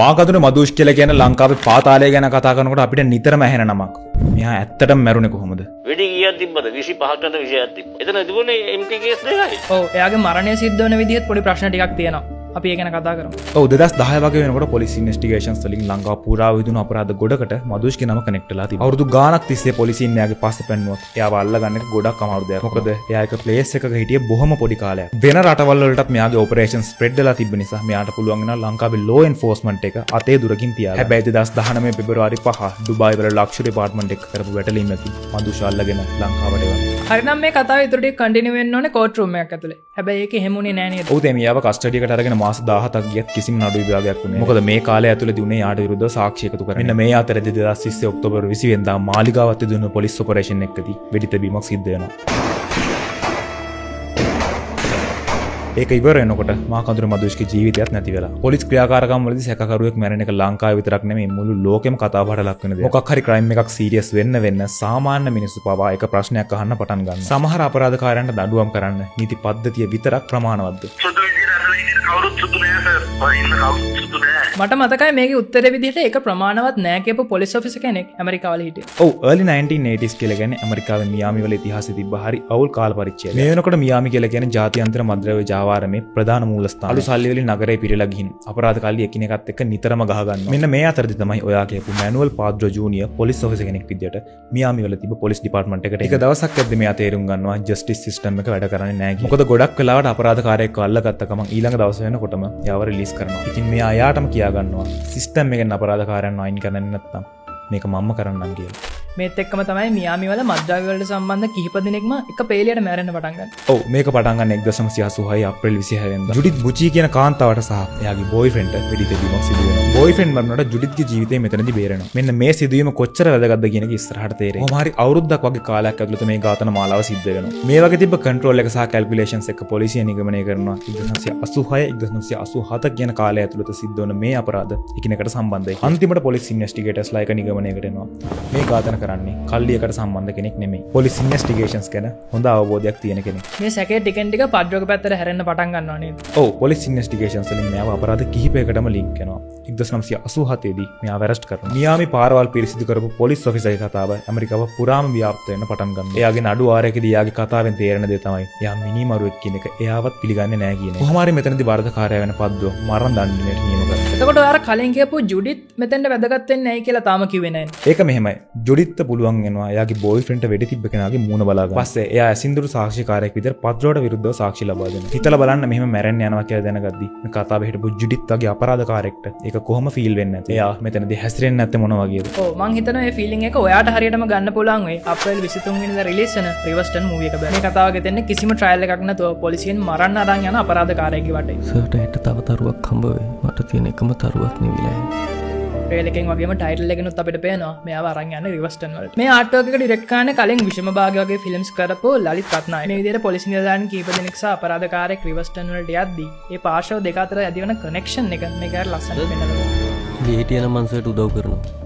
මාකතුනේ මදුෂ් කියලා කියන ලංකාවේ පාතාලය ගැන කතා කරනකොට අපිට නිතරම ඇහෙන නමක්. මෙයා ඇත්තටම මැරුණේ කොහොමද? වෙඩි කීයක් තිබ්බද? 25කට 20ක් තිබ්බා. එතන තිබුණේ MP කේස් දෙකයි. ඔව් එයාගේ මරණය සිද්ධ වෙන විදිහත් පොඩි ප්‍රශ්න ටිකක් තියෙනවා. අපි ඒ ගැන කතා කරමු. ඔව් 2010 වගේ වෙනකොට පොලිස් ඉන්වෙස්ටිගේෂන්ස් වලින් ලංකාව පුරා විදුණු අපරාධ ගොඩකට මදුෂ්ගේ නම කනෙක්ට් වෙලා තිබුණා. අවුරුදු ගාණක් තිස්සේ පොලිසියෙන් එයාගේ පස්සේ පෙන්නුවත් එයාව අල්ලගන්න එක ගොඩක් අමාරු දෙයක්. මොකද එයා එක ප්ලේස් එකක හිටියේ බොහොම පොඩි කාලයක්. වෙන රටවල් වලටත් මෙයාගේ ඔපරේෂන්ස් ස්ප්‍රෙඩ් වෙලා තිබ්බ නිසා මෙයාට පුළුවන් වෙනවා ලංකාවේ ලෝ එන්ෆෝස්මන්ට් එක අතේ දුරකින් තියාගන්න. හැබැයි 2019 පෙබරවාරි 5 ඩුබායි වල ලක්ෂරි ඇපාර්ට්මන්ට් එක කරපු වැටලීමකින් මදුෂ් අල්ලගෙන ලංකාවට එවනවා. හරිනම් මේ කතාව ඊටු ටික කන්ටිනියු වෙන්න ඕනේ කෝට් රූම් එකක් ඇතුලේ. හැබැයි ඒක එහෙම උනේ නෑ නේද? ඔව් තේමියාව කස්ටඩි එකට අරගෙන මාස 17ක් ගියත් කිසිම නඩු විභාගයක් වුණේ නැහැ. මොකද මේ කාලය ඇතුළතදී උනේ යාට විරුද්ධව සාක්ෂි එකතු කරගෙන. මෙන්න මේ අතරදී 2020 ඔක්තෝබර් 20 වෙනිදා මාලිගාවත් දුන්න පොලිස් ඔපරේෂන් එකකදී වෙඩි තැබීමක් සිද්ධ වෙනවා. ඒක ඉවර වෙනකොට මාකඳුර මදුෂ්ගේ ජීවිතයත් නැති වෙලා. පොලිස් ක්‍රියාකාරකම් වලදී සැකකරුවෙක් මැරෙන එක ලංකාවේ විතරක් නෙමෙයි මුළු ලෝකෙම කතාබහට ලක් වෙන දෙයක්. මොකක් හරි ක්‍රයිම් එකක් සීරියස් වෙන්න සාමාන්‍ය මිනිස්සු පවා එක ප්‍රශ්නයක් අහන්න පටන් ගන්නවා. සමහර අපරාධකාරයන්ට දඬුවම් කරන්න නීති පද්ධතිය විතරක් ප්‍රමාණවත්ද? මට මතකයි මේකේ උත්තරේ විදිහට ඒක ප්‍රමාණවත් නෑ කියපු පොලිස් ඔෆිසර් කෙනෙක් ඇමරිකාවල හිටියේ. ඔව් early 1980s කියලා කියන්නේ ඇමරිකාවේ මියාමි වල ඉතිහාසෙ තිබ්බ හරි අවුල් කාල පරිච්ඡේදයක්. මේ වෙනකොට මියාමි කියලා කියන්නේ ජාත්‍යන්තර මද්ද්‍රව්‍ය ජාවාරමේ ප්‍රධාන මූලස්ථානය. අලු සල්ලි වලින් නගරේ පිරීලා ගිහින් අපරාධකාරී එකිනෙකත් එක්ක නිතරම ගහ ගන්නවා. මෙන්න මේ අතරදී තමයි ඔයා කියපු මැනුවල් පාද්‍රෝ ජූනියර් පොලිස් ඔෆිසර් කෙනෙක් විදියට මියාමි වල තිබ්බ පොලිස් ඩිපාර්ට්මන්ට් එකට එක දවසක් ඇද්දි මෙයා තේරුම් ගන්නවා ජස්ටිස් සිස්ටම් එක වැඩ කරන්නේ නැහැ කියලා. මොකද ගොඩක් වෙලාවට අපරාධකාරයෙක්ව අල්ලගත්ත ගමන් ඊළඟ දවස් වෙනකොටම එයාව රිලීස් කරනවා. ඉතින් මෙයා එයාටම කියා ගන්නවා සිස්ටම් එකෙන් අපරාධකාරයන්ව අයින් කරන්නේ නැත්නම් මේක මම්ම කරන්නම් කියලා. මේත් එක්කම තමයි මියාමි වල මත්ද්‍රව්‍ය වලට සම්බන්ධ කිහිප දෙනෙක්ම එක පේලියට මැරෙන්න පටන් ගන්න. ඔව් මේක පටන් ගන්න 1986 අප්‍රේල් 26 වෙනිදා ජුඩිත් බුචි කියන කාන්තාවට සහ එයාගේ බෝයිෆ්‍රෙන්ඩ්ට වෙඩි තැබීමක් සිදු වෙනවා. බෝයිෆ්‍රෙන්ඩ් මරනකොට ජුඩිත්ගේ ජීවිතේ මෙතනදී බේරෙනවා. මෙන්න මේ සිදුවීම කොච්චර වැදගත්ද කියන එක ඉස්සරහට තේරෙයි. කොහොම හරි අවුරුද්දක් වගේ කාලයක් ඇතුළත මේ ඝාතන මාලාව සිද්ධ වෙනවා. මේ වගේ තිබ්බ කන්ට්‍රෝල් එක සහ කැල්කියුලේෂන්ස් එක පොලිසිය නිගමනය කරනවා 1986 1987 කියන කාලය ඇතුළත සිද්ධ වන මේ අපරාධ එකිනෙකට සම්බන්ධයි. අන්තිමට පොලිස් ඉන්වෙස්ටිගේටර්ස්ලා එක නිගමනයකට එනවා. මේ ඝාතන කරන්නේ කල්ලියකට සම්බන්ධ කෙනෙක් නෙමෙයි. පොලිස් ඉන්වෙස්ටිගේෂන්ස් ගැන හොඳ අවබෝධයක් තියෙන කෙනෙක්. මේ සැකේ ටිකෙන් ටික පද්‍රෝග පැත්තට හැරෙන්න පටන් ගන්නවා නේද? ඔව් පොලිස් ඉන්වෙස්ටිගේෂන්ස් වලින් මෙයාව අපරාධ කිහිපයකටම ලින්ක් කරනවා. 1987 දී මෙයාව අරෙස්ට් කරනවා. මියාමි පාරවල් පිරිසිදු කරපු පොලිස් ඔෆිසර්ගේ කතාව ඇමරිකාව පුරාම ව්‍යාප්ත වෙන්න පටන් ගන්නවා. එයාගේ නඩු ආරයකදී එයාගේ කතාවෙන් තේරෙන දේ තමයි එයා මිනිමරුවෙක් කියන එක එයාවත් පිළිගන්නේ නැහැ කියන එක. කොහොම හරි මෙතනදී වරදකාරයා වෙන පද්දෝ මරණ දඬුවමට නියම කරනවා. එතකොට ඔයාලා කලින් කියපු ජුඩිත් මෙතෙන්ට වැදගත් වෙන්නේ නැහැ කියලා තාම කිව්වේ නැහැ. ඒක මෙහෙමයි. ජුඩිත්ට පුළුවන් වෙනවා එයාගේ බෝයිෆ්‍රෙන්ඩ්ට වෙඩි තිබ්බ කෙනාගේ මූණ බලා ගන්න. පස්සේ එයා ඇසින්දුරු සාක්ෂිකාරයෙක් විදිහට පද්‍රෝට විරුද්ධව සාක්ෂි ලබා දෙනවා. හිතලා බලන්න මෙහෙම මැරෙන්න යනවා කියලා දැනගද්දි මේ කතාවේ හිටපු ජුඩිත් වගේ අපරාධකාරයෙක්ට ඒක කොහොම ෆීල් වෙන්නේ නැති. එයා මෙතනදී හැසිරෙන්නේ නැත්තේ මොන වගේද? ඔව් මං හිතනවා මේ ෆීලිං එක ඔයාට හරියටම ගන්න පුළුවන් වෙයි. අප්‍රේල් 23 වෙනිදා රිලීස් වෙන රිවර්ස්ටන් මූවි එක බලන්න. මේ කතාව ගෙතෙන්නේ කිසිම ට්‍රයල් එකක් නැතුව පොලිසියෙන් මරන්න අරන් යන අපරාධකාරයෙක්ගේ වටේ. සර්ට හෙට තව තරුවක් හම්බ වෙයි. මට තියෙන එකම තරුවක් නෙවිලා. ට්‍රේලර් එකෙන් වගේම ටයිටල් එකෙනුත් අපිට පේනවා මෙයාව අරන් යන්නේ රිවර්ස්ටන් වලට. මේ ආර්ට් වර්ක් එක ඩිරෙක්ට් කරන්නේ කලින් විෂම භාගය වගේ ෆිල්ම්ස් කරපු ලලිත් රත්නායක. මේ විදිහට පොලිස් නිලධාරීන් කීප දෙනෙක් සහ අපරාධකාරයෙක් රිවර්ස්ටන් වලට යද්දී මේ පාර්ශව දෙක අතර ඇතිවන කනෙක්ෂන් එක මේක හරිය ලස්සනට පෙන්නනවා. ඉතින් හිටියන මන්සර්ට උදව් කරනවා.